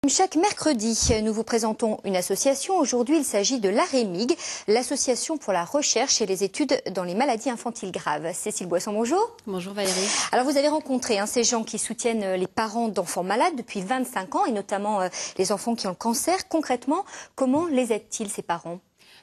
Chaque mercredi, nous vous présentons une association. Aujourd'hui, il s'agit de l'AREMIG, l'association pour la recherche et les études dans les maladies infantiles graves. Cécile Boisson, bonjour. Bonjour Valérie. Alors vous avez rencontré ces gens qui soutiennent les parents d'enfants malades depuis 25 ans et notamment les enfants qui ont le cancer. Concrètement, comment les aident-ils ces parents ?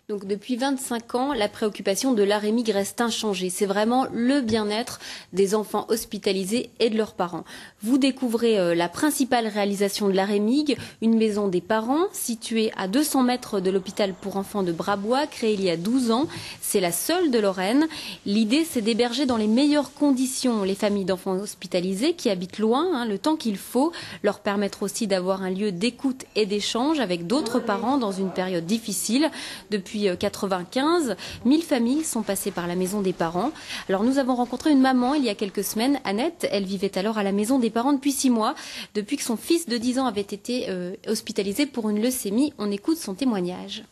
Donc depuis 25 ans, la préoccupation de l'AREMIG reste inchangée. C'est vraiment le bien-être des enfants hospitalisés et de leurs parents. Vous découvrez la principale réalisation de l'AREMIG, une maison des parents située à 200 mètres de l'hôpital pour enfants de Brabois, créée il y a 12 ans. C'est la seule de Lorraine. L'idée, c'est d'héberger dans les meilleures conditions les familles d'enfants hospitalisés qui habitent loin, le temps qu'il faut, leur permettre aussi d'avoir un lieu d'écoute et d'échange avec d'autres parents dans une période difficile. Depuis 1995, 1000 familles sont passées par la maison des parents. Alors nous avons rencontré une maman il y a quelques semaines, Annette. Elle vivait alors à la maison des parents depuis 6 mois, depuis que son fils de 10 ans avait été hospitalisé pour une leucémie. On écoute son témoignage.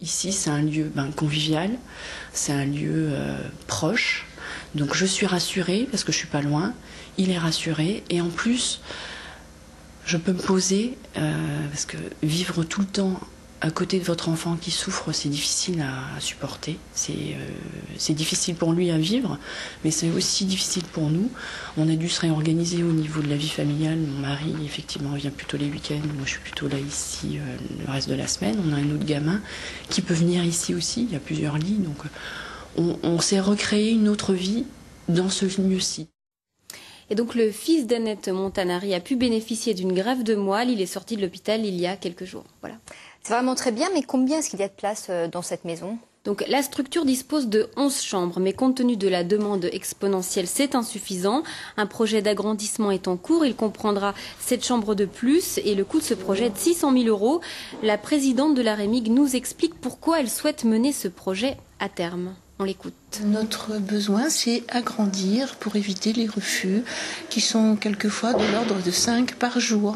Ici, c'est un lieu convivial, c'est un lieu proche. Donc je suis rassurée parce que je suis pas loin. Il est rassuré et en plus, je peux me poser parce que vivre tout le temps à côté de votre enfant qui souffre, c'est difficile à supporter. C'est difficile pour lui à vivre, mais c'est aussi difficile pour nous. On a dû se réorganiser au niveau de la vie familiale. Mon mari, effectivement, vient plutôt les week-ends. Moi, je suis plutôt là ici le reste de la semaine. On a un autre gamin qui peut venir ici aussi. Il y a plusieurs lits. Donc, on s'est recréé une autre vie dans ce lieu-ci. Et donc le fils d'Annette Montanari a pu bénéficier d'une greffe de moelle. Il est sorti de l'hôpital il y a quelques jours. Voilà. C'est vraiment très bien, mais combien est-ce qu'il y a de place dans cette maison ? Donc la structure dispose de 11 chambres, mais compte tenu de la demande exponentielle, c'est insuffisant. Un projet d'agrandissement est en cours, il comprendra 7 chambres de plus et le coût de ce projet est de 600 000 €. La présidente de l'AREMIG nous explique pourquoi elle souhaite mener ce projet à terme. On l'écoute. Notre besoin, c'est agrandir pour éviter les refus qui sont quelquefois de l'ordre de 5 par jour.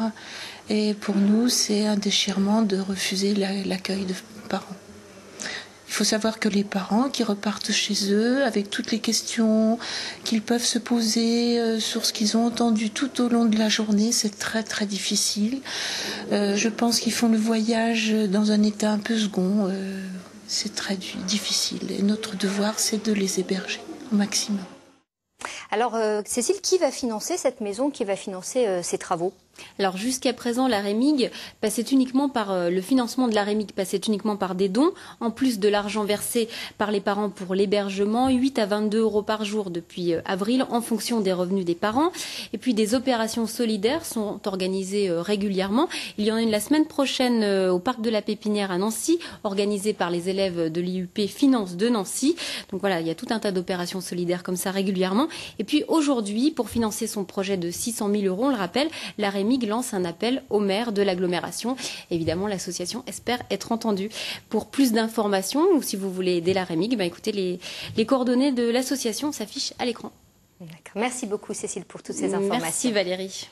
Et pour nous, c'est un déchirement de refuser l'accueil de parents. Il faut savoir que les parents qui repartent chez eux avec toutes les questions qu'ils peuvent se poser sur ce qu'ils ont entendu tout au long de la journée, c'est très très difficile. Je pense qu'ils font le voyage dans un état un peu second. C'est très difficile et notre devoir, c'est de les héberger au maximum. Alors, Cécile, qui va financer cette maison, qui va financer ces travaux ? Alors jusqu'à présent, l'AREMIG passait uniquement par le financement de l'AREMIG passait uniquement par des dons, en plus de l'argent versé par les parents pour l'hébergement, 8 à 22 € par jour depuis avril, en fonction des revenus des parents. Et puis des opérations solidaires sont organisées régulièrement. Il y en a une la semaine prochaine au parc de la Pépinière à Nancy, organisée par les élèves de l'IUP Finance de Nancy. Donc voilà, il y a tout un tas d'opérations solidaires comme ça régulièrement. Et puis aujourd'hui, pour financer son projet de 600 000 €, on le rappelle, l'AREMIG lance un appel au maire de l'agglomération. Évidemment, l'association espère être entendue. Pour plus d'informations, ou si vous voulez aider l'AREMIG, écoutez, les coordonnées de l'association s'affichent à l'écran. D'accord. Merci beaucoup Cécile pour toutes ces informations. Merci Valérie.